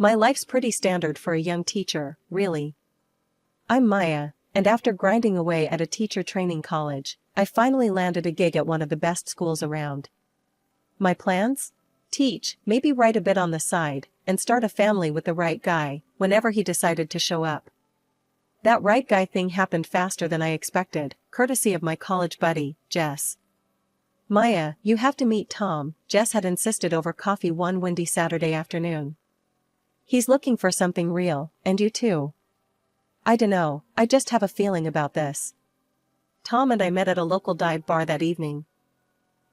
My life's pretty standard for a young teacher, really. I'm Maya, and after grinding away at a teacher training college, I finally landed a gig at one of the best schools around. My plans? Teach, maybe write a bit on the side, and start a family with the right guy, whenever he decided to show up. That right guy thing happened faster than I expected, courtesy of my college buddy, Jess. Maya, you have to meet Tom, Jess had insisted over coffee one windy Saturday afternoon. He's looking for something real, and you too. I dunno, I just have a feeling about this. Tom and I met at a local dive bar that evening.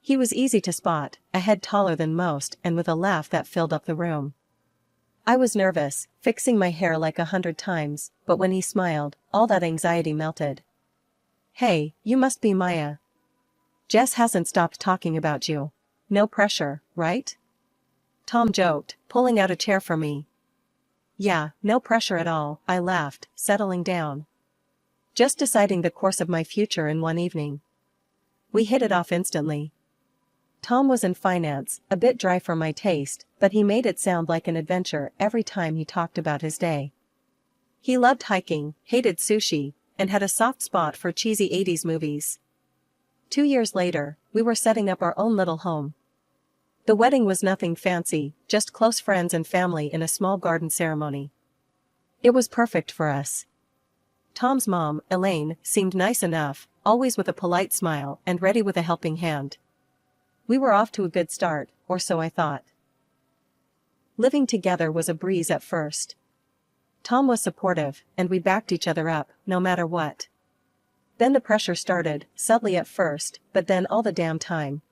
He was easy to spot, a head taller than most and with a laugh that filled up the room. I was nervous, fixing my hair like 100 times, but when he smiled, all that anxiety melted. Hey, you must be Maya. Jess hasn't stopped talking about you. No pressure, right? Tom joked, pulling out a chair for me. Yeah, no pressure at all, I laughed, settling down. Just deciding the course of my future in one evening. We hit it off instantly. Tom was in finance, a bit dry for my taste, but he made it sound like an adventure every time he talked about his day. He loved hiking, hated sushi, and had a soft spot for cheesy 80s movies. 2 years later, we were setting up our own little home. The wedding was nothing fancy, just close friends and family in a small garden ceremony. It was perfect for us. Tom's mom, Elaine, seemed nice enough, always with a polite smile and ready with a helping hand. We were off to a good start, or so I thought. Living together was a breeze at first. Tom was supportive, and we backed each other up, no matter what. Then the pressure started, subtly at first, but then all the damn time.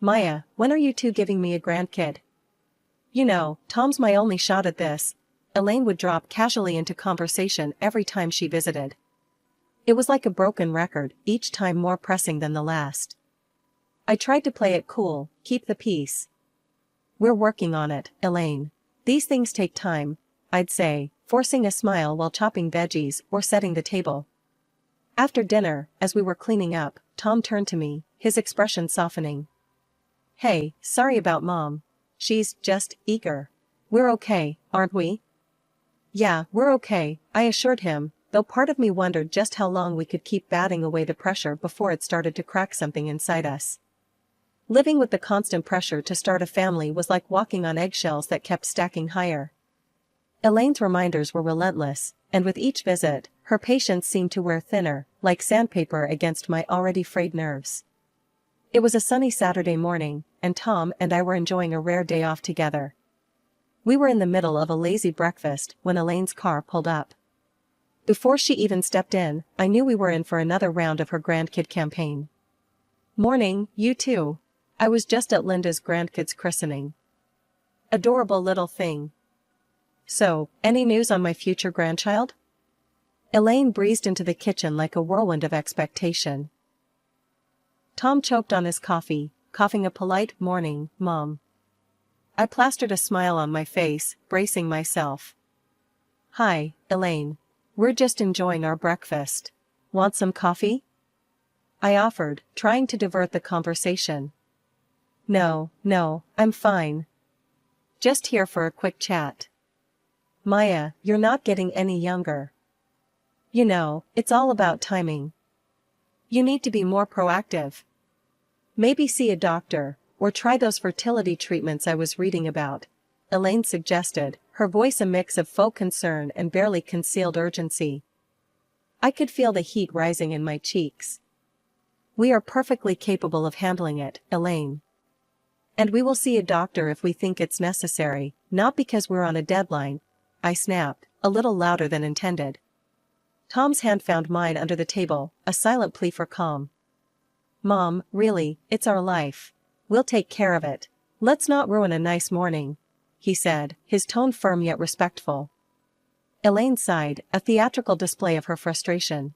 Maya, when are you two giving me a grandkid? You know, Tom's my only shot at this. Elaine would drop casually into conversation every time she visited. It was like a broken record, each time more pressing than the last. I tried to play it cool, keep the peace. We're working on it, Elaine. These things take time, I'd say, forcing a smile while chopping veggies or setting the table. After dinner, as we were cleaning up, Tom turned to me, his expression softening. Hey, sorry about Mom. She's just eager. We're okay, aren't we? Yeah, we're okay, I assured him, though part of me wondered just how long we could keep batting away the pressure before it started to crack something inside us. Living with the constant pressure to start a family was like walking on eggshells that kept stacking higher. Elaine's reminders were relentless, and with each visit, her patience seemed to wear thinner, like sandpaper against my already frayed nerves. It was a sunny Saturday morning, and Tom and I were enjoying a rare day off together. We were in the middle of a lazy breakfast when Elaine's car pulled up. Before she even stepped in, I knew we were in for another round of her grandkid campaign. Morning, you two. I was just at Linda's grandkid's christening. Adorable little thing. So, any news on my future grandchild? Elaine breezed into the kitchen like a whirlwind of expectation. Tom choked on his coffee, coughing a polite morning, Mom. I plastered a smile on my face, bracing myself. Hi, Elaine. We're just enjoying our breakfast. Want some coffee? I offered, trying to divert the conversation. No, I'm fine. Just here for a quick chat. Maya, you're not getting any younger. You know, it's all about timing. You need to be more proactive. Maybe see a doctor, or try those fertility treatments I was reading about, Elaine suggested, her voice a mix of faux concern and barely concealed urgency. I could feel the heat rising in my cheeks. We are perfectly capable of handling it, Elaine. And we will see a doctor if we think it's necessary, not because we're on a deadline, I snapped, a little louder than intended. Tom's hand found mine under the table, a silent plea for calm. Mom, really, it's our life. We'll take care of it. Let's not ruin a nice morning, he said, his tone firm yet respectful. Elaine sighed, a theatrical display of her frustration.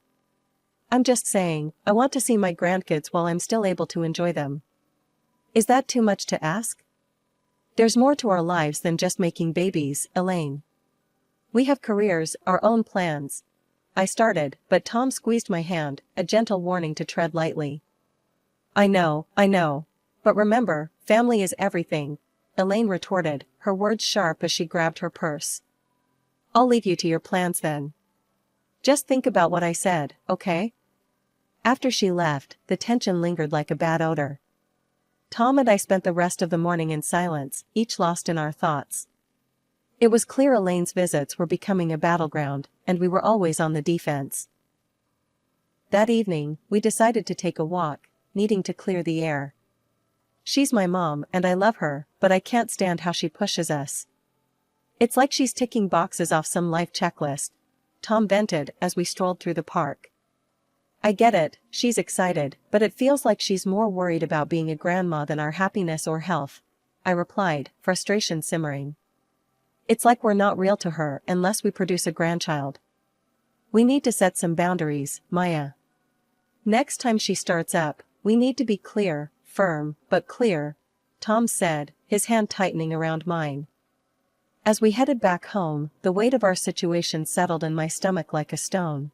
I'm just saying, I want to see my grandkids while I'm still able to enjoy them. Is that too much to ask? There's more to our lives than just making babies, Elaine. We have careers, our own plans. I started, but Tom squeezed my hand, a gentle warning to tread lightly. I know. But remember, family is everything, Elaine retorted, her words sharp as she grabbed her purse. I'll leave you to your plans then. Just think about what I said, okay? After she left, the tension lingered like a bad odor. Tom and I spent the rest of the morning in silence, each lost in our thoughts. It was clear Elaine's visits were becoming a battleground, and we were always on the defense. That evening, we decided to take a walk, needing to clear the air. She's my mom and I love her, but I can't stand how she pushes us. It's like she's ticking boxes off some life checklist, Tom vented as we strolled through the park. I get it, she's excited, but it feels like she's more worried about being a grandma than our happiness or health, I replied, frustration simmering. It's like we're not real to her unless we produce a grandchild. We need to set some boundaries, Maya. Next time she starts up, we need to be clear, firm, but clear, Tom said, his hand tightening around mine. As we headed back home, the weight of our situation settled in my stomach like a stone.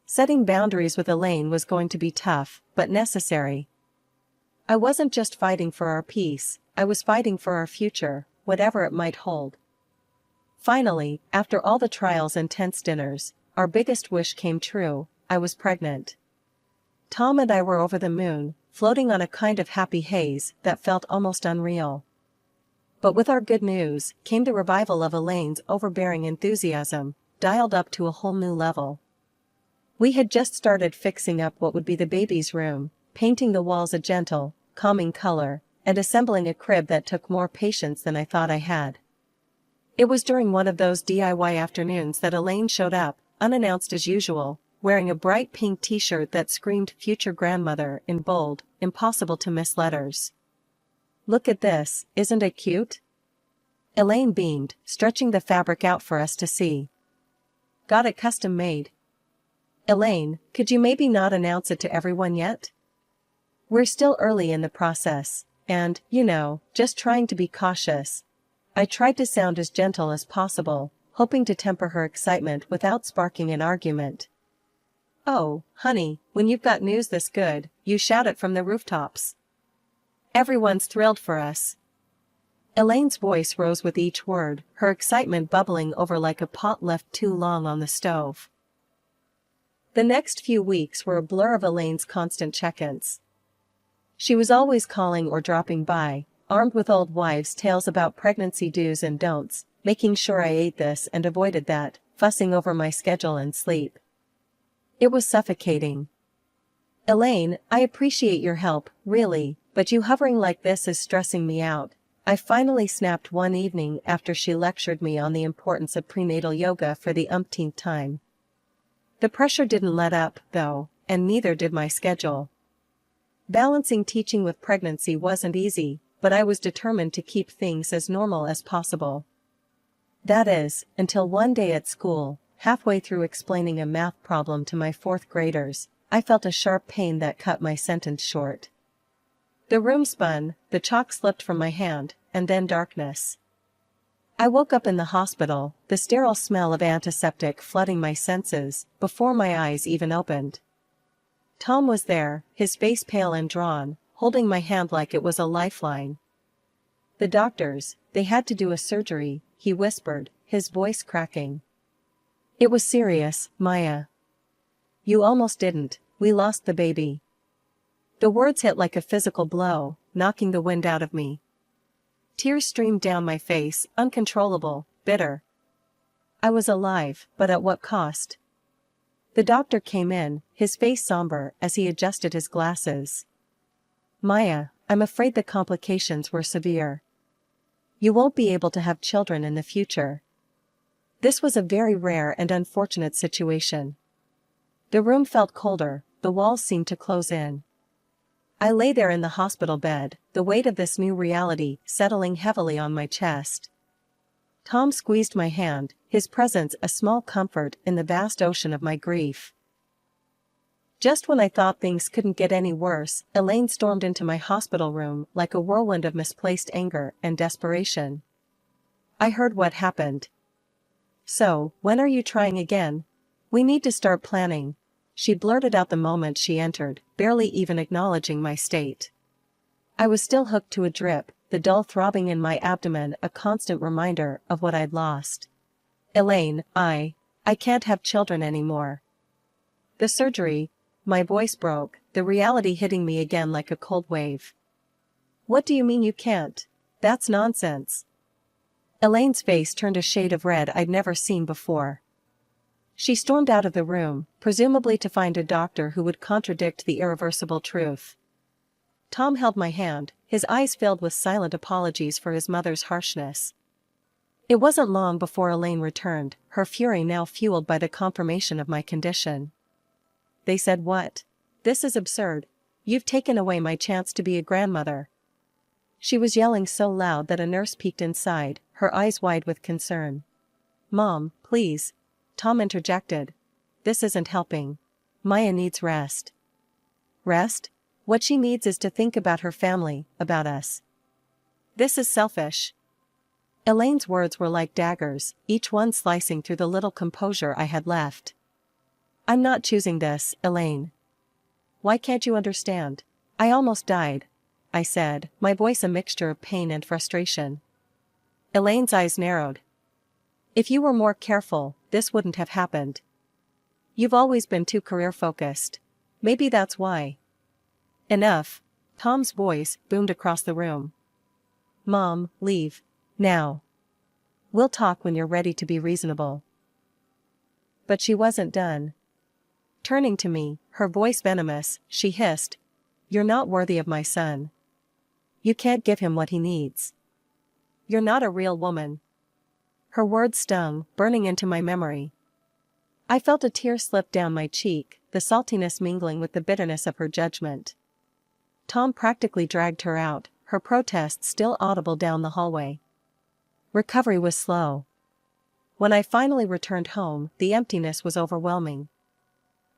Setting boundaries with Elaine was going to be tough, but necessary. I wasn't just fighting for our peace, I was fighting for our future, whatever it might hold. Finally, after all the trials and tense dinners, our biggest wish came true, I was pregnant. Tom and I were over the moon, floating on a kind of happy haze that felt almost unreal. But with our good news, came the revival of Elaine's overbearing enthusiasm, dialed up to a whole new level. We had just started fixing up what would be the baby's room, painting the walls a gentle, calming color, and assembling a crib that took more patience than I thought I had. It was during one of those DIY afternoons that Elaine showed up, unannounced as usual, wearing a bright pink t-shirt that screamed future grandmother in bold, impossible to miss letters. Look at this, isn't it cute? Elaine beamed, stretching the fabric out for us to see. Got it custom made. Elaine, could you maybe not announce it to everyone yet? We're still early in the process, and, just trying to be cautious. I tried to sound as gentle as possible, hoping to temper her excitement without sparking an argument. Oh, honey, when you've got news this good, you shout it from the rooftops. Everyone's thrilled for us. Elaine's voice rose with each word, her excitement bubbling over like a pot left too long on the stove. The next few weeks were a blur of Elaine's constant check-ins. She was always calling or dropping by, armed with old wives' tales about pregnancy do's and don'ts, making sure I ate this and avoided that, fussing over my schedule and sleep. It was suffocating. Elaine, I appreciate your help, really, but you hovering like this is stressing me out, I finally snapped one evening after she lectured me on the importance of prenatal yoga for the umpteenth time. The pressure didn't let up, though, and neither did my schedule. Balancing teaching with pregnancy wasn't easy, but I was determined to keep things as normal as possible. That is, until one day at school, halfway through explaining a math problem to my fourth graders, I felt a sharp pain that cut my sentence short. The room spun, the chalk slipped from my hand, and then darkness. I woke up in the hospital, the sterile smell of antiseptic flooding my senses, before my eyes even opened. Tom was there, his face pale and drawn, holding my hand like it was a lifeline. The doctors, they had to do a surgery, he whispered, his voice cracking. It was serious, Maya. You almost didn't, we lost the baby. The words hit like a physical blow, knocking the wind out of me. Tears streamed down my face, uncontrollable, bitter. I was alive, but at what cost? The doctor came in, his face somber as he adjusted his glasses. Maya, I'm afraid the complications were severe. You won't be able to have children in the future. This was a very rare and unfortunate situation. The room felt colder, the walls seemed to close in. I lay there in the hospital bed, the weight of this new reality settling heavily on my chest. Tom squeezed my hand, his presence a small comfort in the vast ocean of my grief. Just when I thought things couldn't get any worse, Elaine stormed into my hospital room like a whirlwind of misplaced anger and desperation. I heard what happened. So, when are you trying again? We need to start planning, she blurted out the moment she entered, barely even acknowledging my state. I was still hooked to a drip, the dull throbbing in my abdomen a constant reminder of what I'd lost. Elaine, I can't have children anymore. The surgery, my voice broke, the reality hitting me again like a cold wave. What do you mean you can't? That's nonsense. Elaine's face turned a shade of red I'd never seen before. She stormed out of the room, presumably to find a doctor who would contradict the irreversible truth. Tom held my hand, his eyes filled with silent apologies for his mother's harshness. It wasn't long before Elaine returned, her fury now fueled by the confirmation of my condition. They said what? This is absurd. You've taken away my chance to be a grandmother. She was yelling so loud that a nurse peeked inside, her eyes wide with concern. Mom, please. Tom interjected. This isn't helping. Maya needs rest. Rest? What she needs is to think about her family, about us. This is selfish. Elaine's words were like daggers, each one slicing through the little composure I had left. I'm not choosing this, Elaine. Why can't you understand? I almost died, I said, my voice a mixture of pain and frustration. Elaine's eyes narrowed. If you were more careful, this wouldn't have happened. You've always been too career-focused. Maybe that's why. Enough. Tom's voice boomed across the room. Mom, leave. Now. We'll talk when you're ready to be reasonable. But she wasn't done. Turning to me, her voice venomous, she hissed. You're not worthy of my son. You can't give him what he needs. You're not a real woman. Her words stung, burning into my memory. I felt a tear slip down my cheek, the saltiness mingling with the bitterness of her judgment. Tom practically dragged her out, her protests still audible down the hallway. Recovery was slow. When I finally returned home, the emptiness was overwhelming.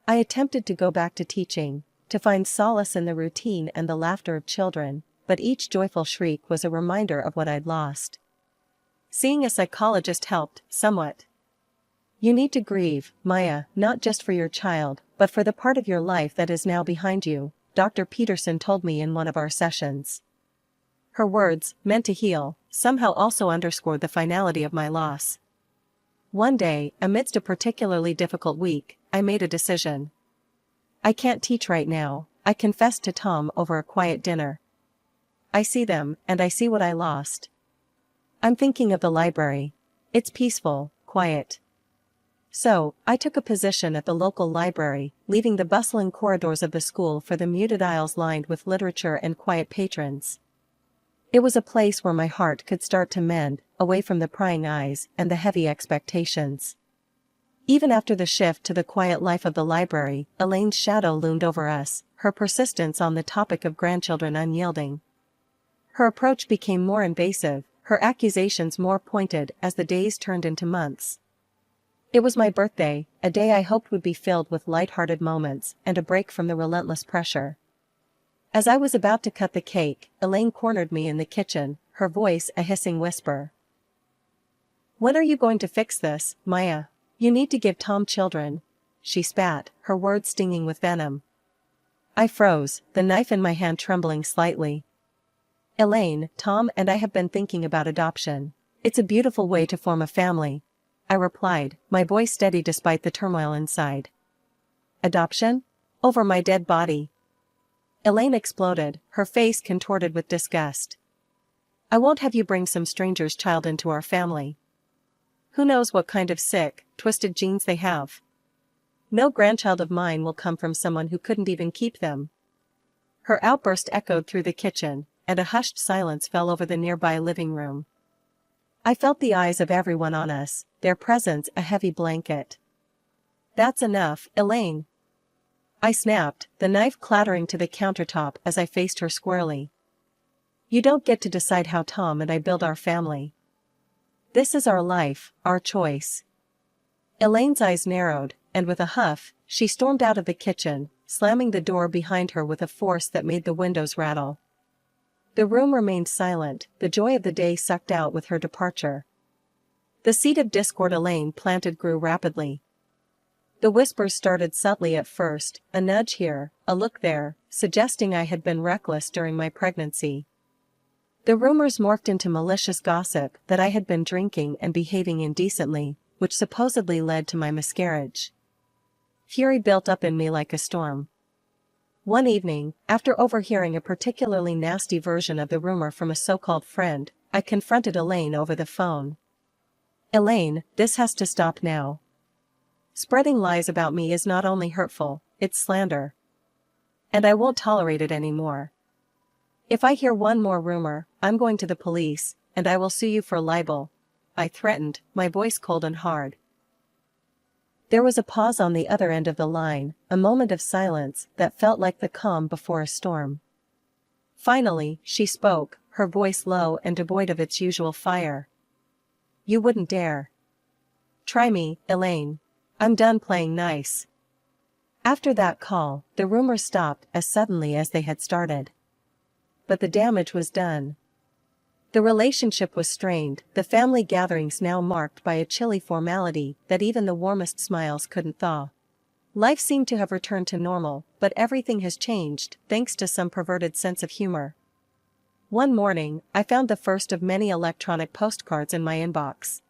I attempted to go back to teaching, to find solace in the routine and the laughter of children, but each joyful shriek was a reminder of what I'd lost. Seeing a psychologist helped, somewhat. You need to grieve, Maya, not just for your child, but for the part of your life that is now behind you, Dr. Peterson told me in one of our sessions. Her words, meant to heal, somehow also underscored the finality of my loss. One day, amidst a particularly difficult week, I made a decision. I can't teach right now, I confessed to Tom over a quiet dinner. I see them, and I see what I lost. I'm thinking of the library. It's peaceful, quiet. So, I took a position at the local library, leaving the bustling corridors of the school for the muted aisles lined with literature and quiet patrons. It was a place where my heart could start to mend, away from the prying eyes and the heavy expectations. Even after the shift to the quiet life of the library, Elaine's shadow loomed over us, her persistence on the topic of grandchildren unyielding. Her approach became more invasive, her accusations more pointed as the days turned into months. It was my birthday, a day I hoped would be filled with light-hearted moments and a break from the relentless pressure. As I was about to cut the cake, Elaine cornered me in the kitchen, her voice a hissing whisper. When are you going to fix this, Maya? You need to give Tom children. She spat, her words stinging with venom. I froze, the knife in my hand trembling slightly. Elaine, Tom and I have been thinking about adoption. It's a beautiful way to form a family, I replied, my voice steady despite the turmoil inside. Adoption? Over my dead body. Elaine exploded, her face contorted with disgust. I won't have you bring some stranger's child into our family. Who knows what kind of sick, twisted genes they have. No grandchild of mine will come from someone who couldn't even keep them. Her outburst echoed through the kitchen, and a hushed silence fell over the nearby living room. I felt the eyes of everyone on us, their presence a heavy blanket. That's enough, Elaine. I snapped, the knife clattering to the countertop as I faced her squarely. You don't get to decide how Tom and I build our family. This is our life, our choice. Elaine's eyes narrowed, and with a huff, she stormed out of the kitchen, slamming the door behind her with a force that made the windows rattle. The room remained silent, the joy of the day sucked out with her departure. The seed of discord Elaine planted grew rapidly. The whispers started subtly at first, a nudge here, a look there, suggesting I had been reckless during my pregnancy. The rumors morphed into malicious gossip that I had been drinking and behaving indecently, which supposedly led to my miscarriage. Fury built up in me like a storm. One evening, after overhearing a particularly nasty version of the rumor from a so-called friend, I confronted Elaine over the phone. "Elaine, this has to stop now. Spreading lies about me is not only hurtful, it's slander. And I won't tolerate it anymore. If I hear one more rumor, I'm going to the police, and I will sue you for libel," I threatened, my voice cold and hard. There was a pause on the other end of the line, a moment of silence that felt like the calm before a storm. Finally, she spoke, her voice low and devoid of its usual fire. "You wouldn't dare. Try me, Elaine. I'm done playing nice." After that call, the rumors stopped as suddenly as they had started. But the damage was done. The relationship was strained, the family gatherings now marked by a chilly formality that even the warmest smiles couldn't thaw. Life seemed to have returned to normal, but everything has changed, thanks to some perverted sense of humor. One morning, I found the first of many electronic postcards in my inbox.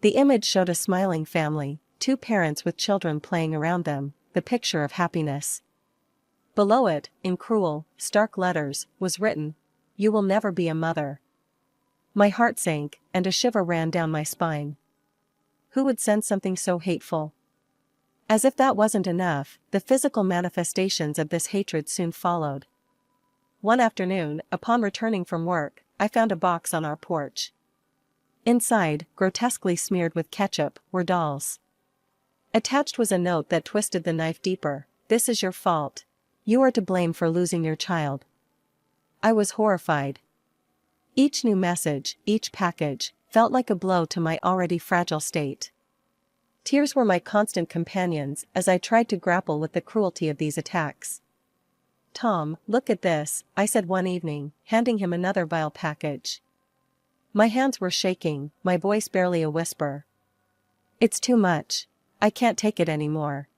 The image showed a smiling family, two parents with children playing around them, the picture of happiness. Below it, in cruel, stark letters, was written, "You will never be a mother." My heart sank, and a shiver ran down my spine. Who would send something so hateful? As if that wasn't enough, the physical manifestations of this hatred soon followed. One afternoon, upon returning from work, I found a box on our porch. Inside, grotesquely smeared with ketchup, were dolls. Attached was a note that twisted the knife deeper. "This is your fault. You are to blame for losing your child." I was horrified. Each new message, each package, felt like a blow to my already fragile state. Tears were my constant companions as I tried to grapple with the cruelty of these attacks. "Tom, look at this," I said one evening, handing him another vile package. My hands were shaking, my voice barely a whisper. "It's too much. I can't take it anymore."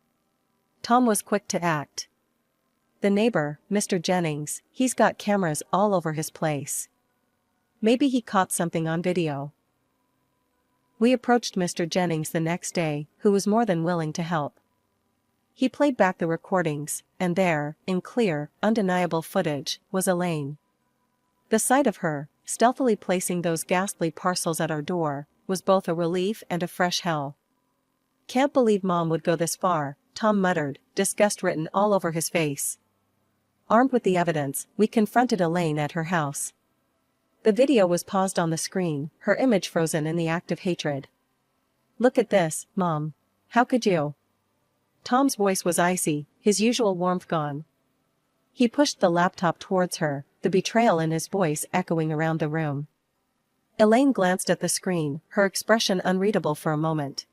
Tom was quick to act. "The neighbor, Mr. Jennings, he's got cameras all over his place. Maybe he caught something on video." We approached Mr. Jennings the next day, who was more than willing to help. He played back the recordings, and there, in clear, undeniable footage, was Elaine. The sight of her, stealthily placing those ghastly parcels at our door, was both a relief and a fresh hell. "Can't believe Mom would go this far," Tom muttered, disgust written all over his face. Armed with the evidence, we confronted Elaine at her house. The video was paused on the screen, her image frozen in the act of hatred. "Look at this, Mom. How could you?" Tom's voice was icy, his usual warmth gone. He pushed the laptop towards her, the betrayal in his voice echoing around the room. Elaine glanced at the screen, her expression unreadable for a moment.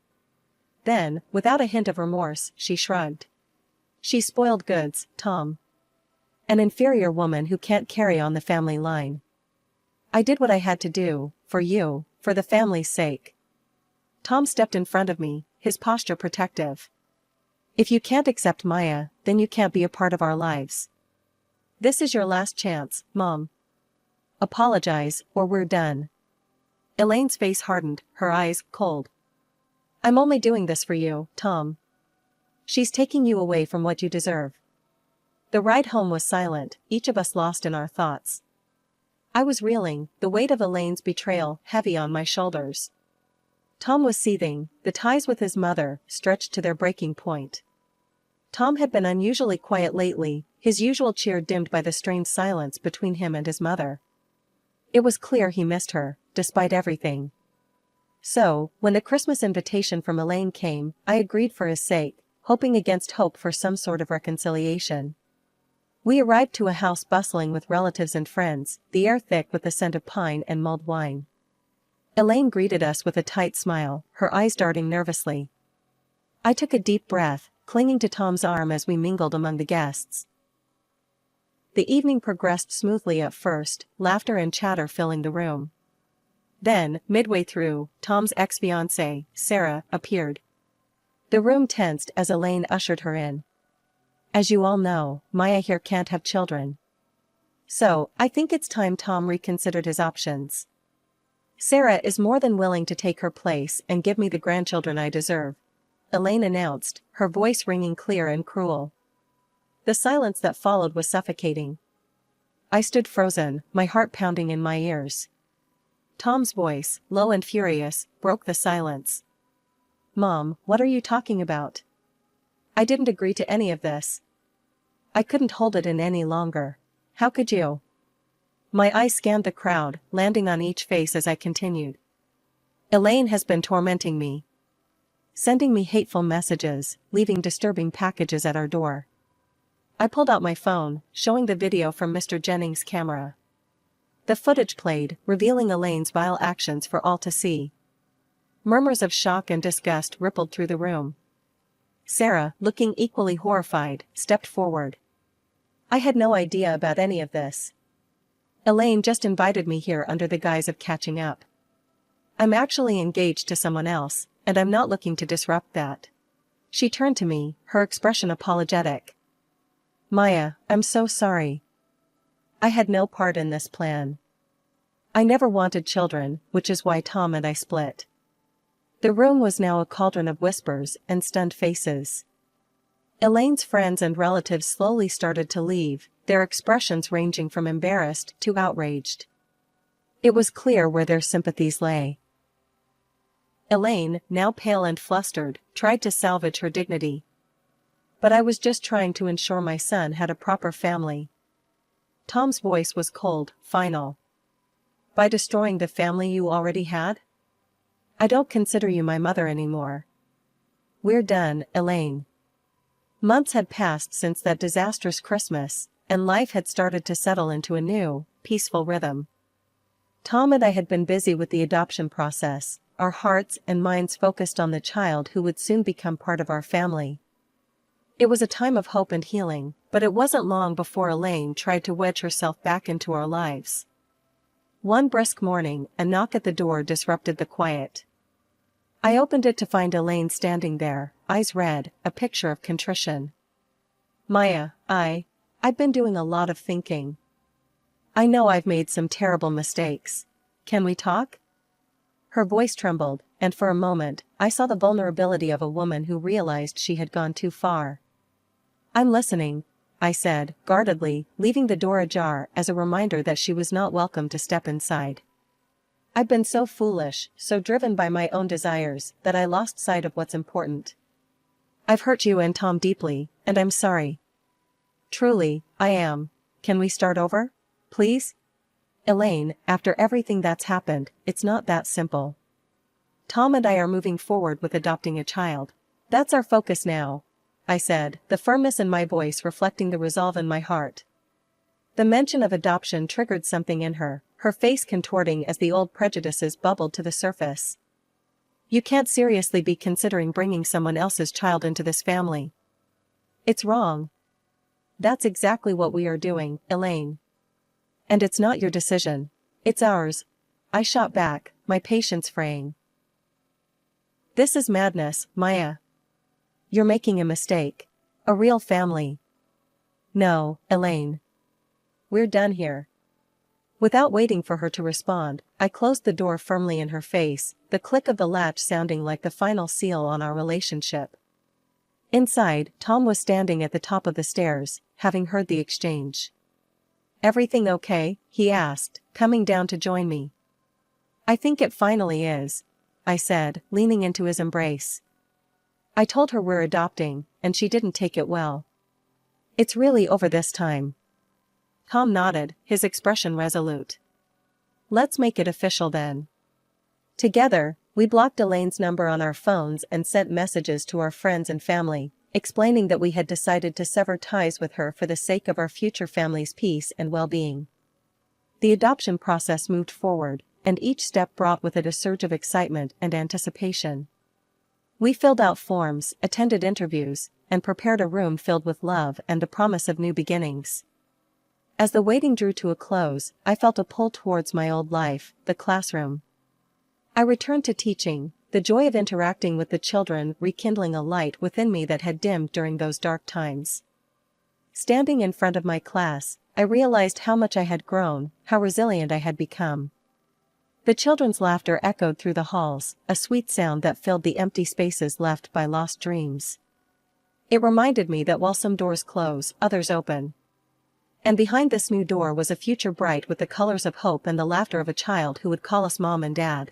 Then, without a hint of remorse, she shrugged. "She's spoiled goods, Tom. An inferior woman who can't carry on the family line. I did what I had to do, for you, for the family's sake." Tom stepped in front of me, his posture protective. "If you can't accept Maya, then you can't be a part of our lives. This is your last chance, Mom. Apologize, or we're done." Elaine's face hardened, her eyes cold. "I'm only doing this for you, Tom. She's taking you away from what you deserve." The ride home was silent, each of us lost in our thoughts. I was reeling, the weight of Elaine's betrayal heavy on my shoulders. Tom was seething, the ties with his mother stretched to their breaking point. Tom had been unusually quiet lately, his usual cheer dimmed by the strained silence between him and his mother. It was clear he missed her, despite everything. So, when the Christmas invitation from Elaine came, I agreed for his sake, hoping against hope for some sort of reconciliation. We arrived to a house bustling with relatives and friends, the air thick with the scent of pine and mulled wine. Elaine greeted us with a tight smile, her eyes darting nervously. I took a deep breath, clinging to Tom's arm as we mingled among the guests. The evening progressed smoothly at first, laughter and chatter filling the room. Then, midway through, Tom's ex-fiancée, Sarah, appeared. The room tensed as Elaine ushered her in. "As you all know, Maya here can't have children." So, I think it's time Tom reconsidered his options. Sarah is more than willing to take her place and give me the grandchildren I deserve, Elaine announced, her voice ringing clear and cruel. The silence that followed was suffocating. I stood frozen, my heart pounding in my ears. Tom's voice, low and furious, broke the silence. Mom, what are you talking about? I didn't agree to any of this. I couldn't hold it in any longer. How could you? My eyes scanned the crowd, landing on each face as I continued. Elaine has been tormenting me. Sending me hateful messages, leaving disturbing packages at our door. I pulled out my phone, showing the video from Mr. Jennings' camera. The footage played, revealing Elaine's vile actions for all to see. Murmurs of shock and disgust rippled through the room. Sarah, looking equally horrified, stepped forward. I had no idea about any of this. Elaine just invited me here under the guise of catching up. I'm actually engaged to someone else, and I'm not looking to disrupt that. She turned to me, her expression apologetic. Maya, I'm so sorry. I had no part in this plan. I never wanted children, which is why Tom and I split. The room was now a cauldron of whispers and stunned faces. Elaine's friends and relatives slowly started to leave, their expressions ranging from embarrassed to outraged. It was clear where their sympathies lay. Elaine, now pale and flustered, tried to salvage her dignity. But I was just trying to ensure my son had a proper family. Tom's voice was cold, final. By destroying the family you already had? I don't consider you my mother anymore. We're done, Elaine. Months had passed since that disastrous Christmas, and life had started to settle into a new, peaceful rhythm. Tom and I had been busy with the adoption process, our hearts and minds focused on the child who would soon become part of our family. It was a time of hope and healing, but it wasn't long before Elaine tried to wedge herself back into our lives. One brisk morning, a knock at the door disrupted the quiet. I opened it to find Elaine standing there, eyes red, a picture of contrition. Maya, I've been doing a lot of thinking. I know I've made some terrible mistakes. Can we talk? Her voice trembled, and for a moment, I saw the vulnerability of a woman who realized she had gone too far. I'm listening, I said, guardedly, leaving the door ajar as a reminder that she was not welcome to step inside. I've been so foolish, so driven by my own desires, that I lost sight of what's important. I've hurt you and Tom deeply, and I'm sorry. Truly, I am. Can we start over? Please? Elaine, after everything that's happened, it's not that simple. Tom and I are moving forward with adopting a child. That's our focus now, I said, the firmness in my voice reflecting the resolve in my heart. The mention of adoption triggered something in her, her face contorting as the old prejudices bubbled to the surface. You can't seriously be considering bringing someone else's child into this family. It's wrong. That's exactly what we are doing, Elaine. And it's not your decision. It's ours. I shot back, my patience fraying. This is madness, Maya. You're making a mistake. A real family. No, Elaine. We're done here. Without waiting for her to respond, I closed the door firmly in her face, the click of the latch sounding like the final seal on our relationship. Inside, Tom was standing at the top of the stairs, having heard the exchange. Everything okay? He asked, coming down to join me. I think it finally is, I said, leaning into his embrace. I told her we're adopting, and she didn't take it well. It's really over this time. Tom nodded, his expression resolute. Let's make it official then. Together, we blocked Elaine's number on our phones and sent messages to our friends and family, explaining that we had decided to sever ties with her for the sake of our future family's peace and well-being. The adoption process moved forward, and each step brought with it a surge of excitement and anticipation. We filled out forms, attended interviews, and prepared a room filled with love and the promise of new beginnings. As the waiting drew to a close, I felt a pull towards my old life, the classroom. I returned to teaching, the joy of interacting with the children rekindling a light within me that had dimmed during those dark times. Standing in front of my class, I realized how much I had grown, how resilient I had become. The children's laughter echoed through the halls, a sweet sound that filled the empty spaces left by lost dreams. It reminded me that while some doors close, others open. And behind this new door was a future bright with the colors of hope and the laughter of a child who would call us mom and dad.